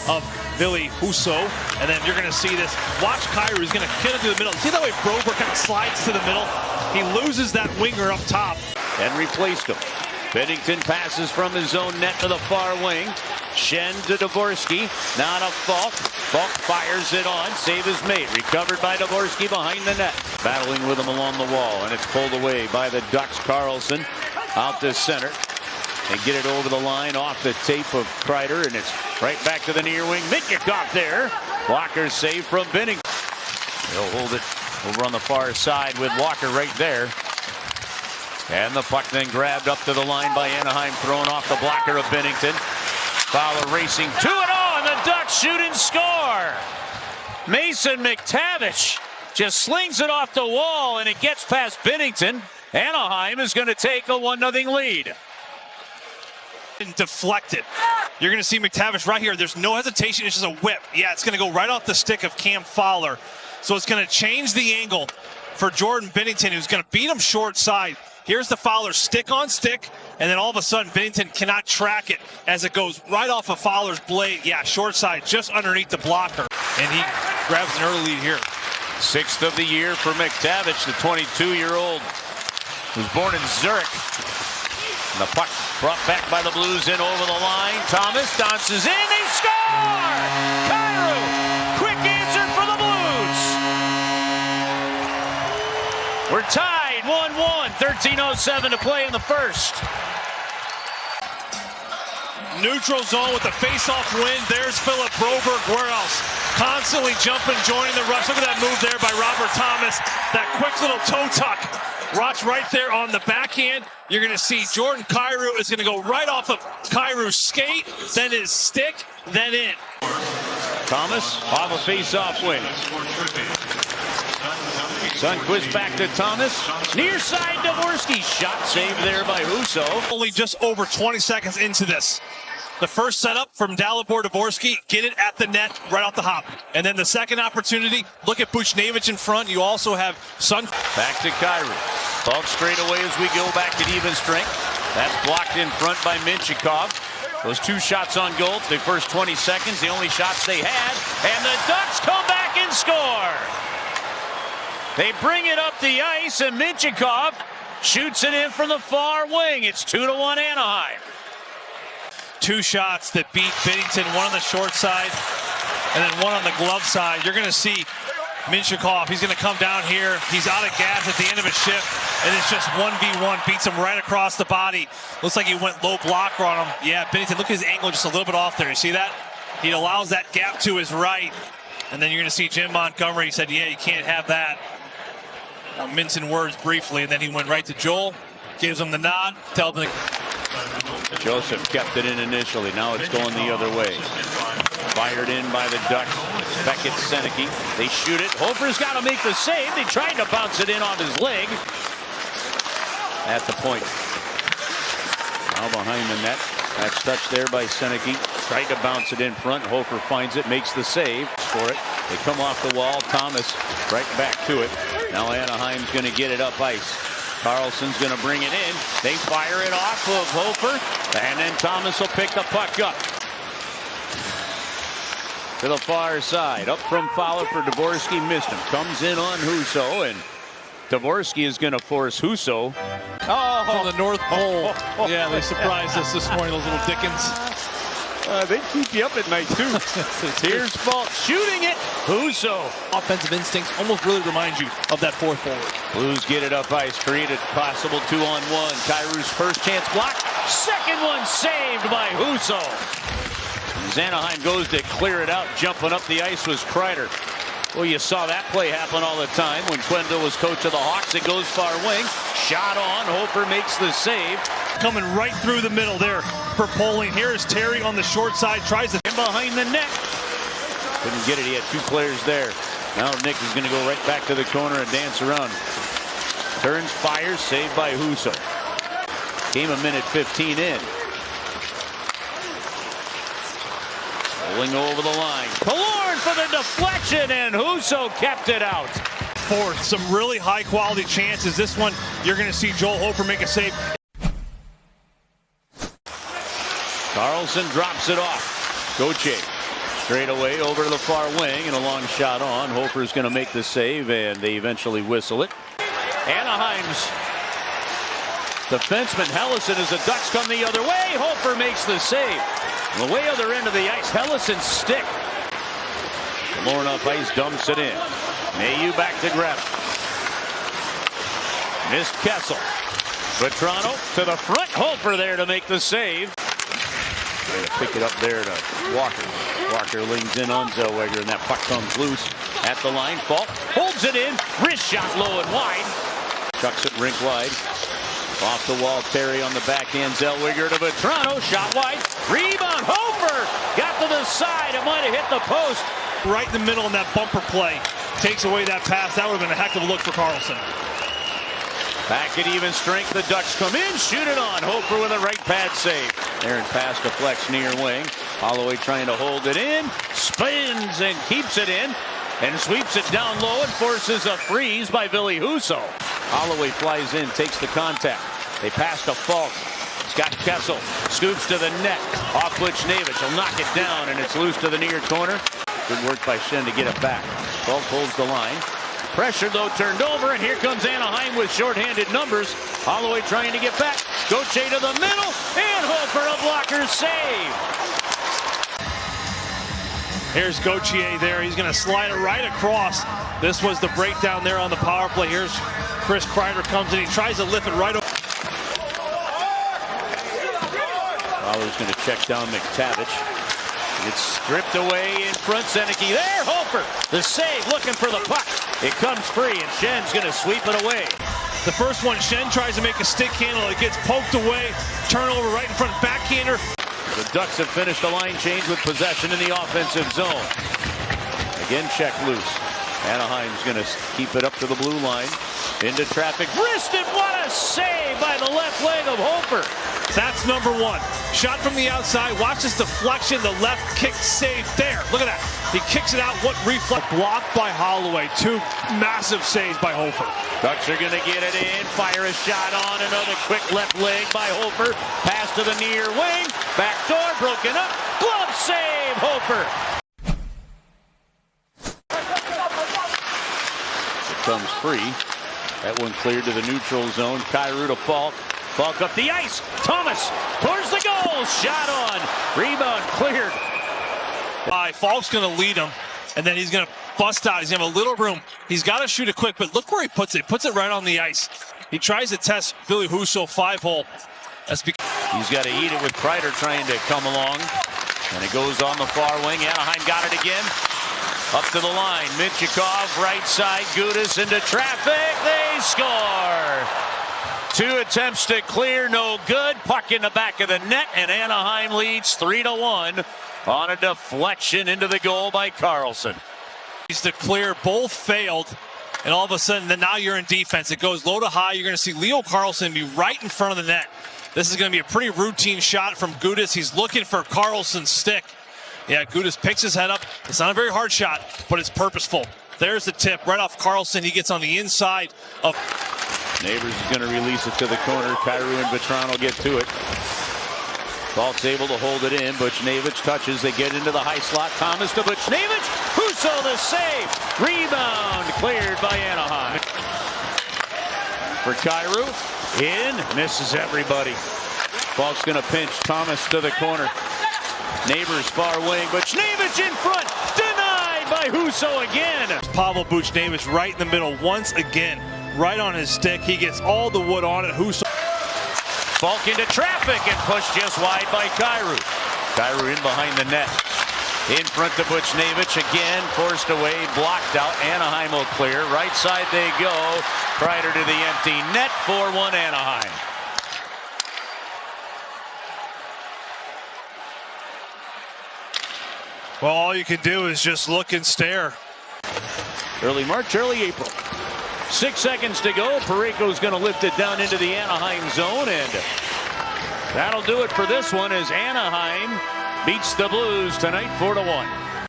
of Billy Husso. And then you're going to see this. Watch Kyrou. He's going to hit it through the middle. See that way Brober kind of slides to the middle? He loses that winger up top. And replaced him. Bennington passes from his own net to the far wing. Shen to Dvorsky. Now to Falk. Falk fires it on. Save is made. Recovered by Dvorsky behind the net. Battling with him along the wall. And it's pulled away by the Ducks. Carlson out to center. They get it over the line off the tape of Kreider. And it's right back to the near wing. Mitkov there. Walker save from Bennington. They'll hold it over on the far side with Walker right there. And the puck then grabbed up to the line by Anahayim, thrown off the blocker of Bennington. Fowler racing 2-0, and the Ducks shoot and score. Mason McTavish just slings it off the wall, and it gets past Bennington. Anahayim is going to take a 1-0 lead. Deflected. You're going to see McTavish right here. There's no hesitation. It's just a whip. Yeah, it's going to go right off the stick of Cam Fowler. So it's going to change the angle for Jordan Binnington, who's going to beat him short side. Here's the Fowler stick on stick, and then all of a sudden Binnington cannot track it as it goes right off of Fowler's blade. Yeah, short side, just underneath the blocker. And he grabs an early lead here. 6th of the year for McTavish, the 22-year-old who's born in Zurich. And the puck brought back by the Blues in over the line. Thomas dances in, they score! Kyrou, quick answer for the Blues. We're tied 1-1, 13:07 to play in the first. Neutral zone with the face-off win. There's Philip Broberg. Where else? Constantly jumping, joining the rush. Look at that move there by Robert Thomas. That quick little toe tuck. Watch right there on the backhand. You're going to see Jordan Kyrou is going to go right off of Kyrou's skate, then his stick, then in. Thomas off a face-off win. Sundqvist back to Thomas. Near side Dvorsky. Shot saved there by Husso. Only just over 20 seconds into this. The first setup from Dalibor Dvorsky, get it at the net right off the hop. And then the second opportunity, look at Buchnevich in front. You also have Back to Kyrou. Falk straight away as we go back at even strength. That's blocked in front by Minchikov. Those 2 shots on goal, the first 20 seconds, the only shots they had. And the Ducks come back and score. They bring it up the ice, and Minchikov shoots it in from the far wing. It's 2-1 Anahayim. 2 shots that beat Binnington, one on the short side and then one on the glove side. You're going to see Minchikov. He's going to come down here. He's out of gas at the end of his shift, and it's just 1v1. Beats him right across the body. Looks like he went low blocker on him. Yeah, Binnington, look at his angle just a little bit off there. You see that? He allows that gap to his right. And then you're going to see Jim Montgomery. He said, yeah, you can't have that. Mincing words briefly, and then he went right to Joel. Gives him the nod. Tells him Joseph kept it in initially. Now it's going the other way. Fired in by the Ducks. Beckett, Seneke. They shoot it. Hofer's got to make the save. They tried to bounce it in on his leg. At the point. Now behind the net. That's touched there by Seneke. Tried to bounce it in front. Hofer finds it, makes the save for it. They come off the wall. Thomas right back to it. Now Anahayim's going to get it up ice. Carlson's going to bring it in. They fire it off of Hofer. And then Thomas will pick the puck up. To the far side. Up from Fowler for Dvorsky. Missed him. Comes in on Husso. And Dvorsky is going to force Husso. from the North Pole. Yeah, they surprised us this morning, those little Dickens. They keep you up at night, too. Here's Falk shooting it. Husso. Offensive instincts almost really remind you of that fourth forward. Blues get it up ice, created possible 2-on-1. Kyrou's first chance blocked. Second one saved by Husso. Anahayim goes to clear it out. Jumping up the ice was Kreider. Well, you saw that play happen all the time when Quendel was coach of the Hawks. It goes far wing. Shot on. Hofer makes the save. Coming right through the middle there for Poling. Here is Terry on the short side. Tries to behind the net. Couldn't get it. He had two players there. Now Nick is going to go right back to the corner and dance around. Turns, fires, saved by Husso. Came a minute 15 in. Rolling over the line. Killorn for the deflection, and Husso kept it out. Fourth, some really high quality chances. This one, you're going to see Joel Hofer make a save. Carlson drops it off. Gauthier Straight away over to the far wing and a long shot on. Hofer's going to make the save, and they eventually whistle it. Anaheim's defenseman Hellison as the Ducks come the other way. Hofer makes the save. On the way other end of the ice, Hellison's stick. More enough ice, dumps it in. Mayu back to grab it. Missed Kessel. Vetrano to the front. Hofer there to make the save. Going to pick it up there to Walker. Walker leans in on Zellweger, and that puck comes loose at the line. Falk holds it in. Wrist shot low and wide. Chucks it rink wide. Off the wall, Terry on the backhand. Zellweger to Vetrano. Shot wide. Rebound. Hofer got to the side. It might have hit the post. Right in the middle in that bumper play. Takes away that pass. That would have been a heck of a look for Karlsson. Back at even strength, the Ducks come in, shoot it on. Hofer with a right pad save. Aaron pass deflects near wing. Holloway trying to hold it in, spins and keeps it in, and sweeps it down low and forces a freeze by Ville Husso. Holloway flies in, takes the contact. They pass to Falk. He's got Kessel, scoops to the net. Off Buchnevich, he'll knock it down, and it's loose to the near corner. Good work by Schenn to get it back. Falk holds the line. Pressure, though, turned over, and here comes Anaheim with shorthanded numbers. Holloway trying to get back. Gauthier to the middle, and Hofer a blocker save. Here's Gauthier there. He's going to slide it right across. This was the breakdown there on the power play. Here's Chris Kreider comes in. He tries to lift it right over. Fowler's going to check down McTavish. It's stripped away in front. Seneke there. Hofer, the save, looking for the puck. It comes free, and Schenn's going to sweep it away. The first one, Schenn tries to make a stick handle. It gets poked away. Turnover right in front. Backhander. The Ducks have finished a line change with possession in the offensive zone. Again, check loose. Anaheim's going to keep it up to the blue line. Into traffic. Wristed. What a save by the left leg of Hofer. That's number one. Shot from the outside. Watch this deflection. The left kick save there. Look at that. He kicks it out. What reflex? Blocked by Holloway. Two massive saves by Hofer. Ducks are going to get it in. Fire a shot on. Another quick left leg by Hofer. Pass to the near wing. Back door broken up. Glove save. Hofer. It comes free. That one cleared to the neutral zone. Kyrou to Falk. Falk up the ice. Thomas towards the goal. Shot on. Rebound cleared. Falk's going to lead him, and then he's going to bust out. He's going to have a little room. He's got to shoot it quick, but look where he puts it. He puts it right on the ice. He tries to test Ville Husso 5-hole. That's because he's got to eat it with Kreider trying to come along. And it goes on the far wing. Anaheim got it again. Up to the line. Minchikov, right side. Gudas into traffic. They score. 2 attempts to clear, no good. Puck in the back of the net, and Anaheim leads 3-1 on a deflection into the goal by Karlsson. He's to clear, both failed, and all of a sudden, then now you're in defense. It goes low to high. You're going to see Leo Karlsson be right in front of the net. This is going to be a pretty routine shot from Gudas. He's looking for Karlsson's stick. Yeah, Gudas picks his head up. It's not a very hard shot, but it's purposeful. There's the tip right off Karlsson. He gets on the inside of... Neighbors is going to release it to the corner. Kyrou and Vetrano get to it. Falk's able to hold it in. Buchnevich touches. They get into the high slot. Thomas to Buchnevich. Husso the save. Rebound cleared by Anaheim. For Kyrou. In. Misses everybody. Falk's going to pinch. Thomas to the corner. Neighbors far wing. Buchnevich in front. Denied by Husso again. Pavel Buchnevich right in the middle once again. Right on his stick. He gets all the wood on it. Husso. Falk into traffic and pushed just wide by Kyrou. Kyrou in behind the net. In front to Buchnevich again. Forced away. Blocked out. Anaheim will clear. Right side they go. Kreider to the empty net. 4-1 Anaheim. Well, all you can do is just look and stare. Early March, early April. 6 seconds to go. Parayko's going to lift it down into the Anaheim zone, and that'll do it for this one as Anaheim beats the Blues tonight 4-1.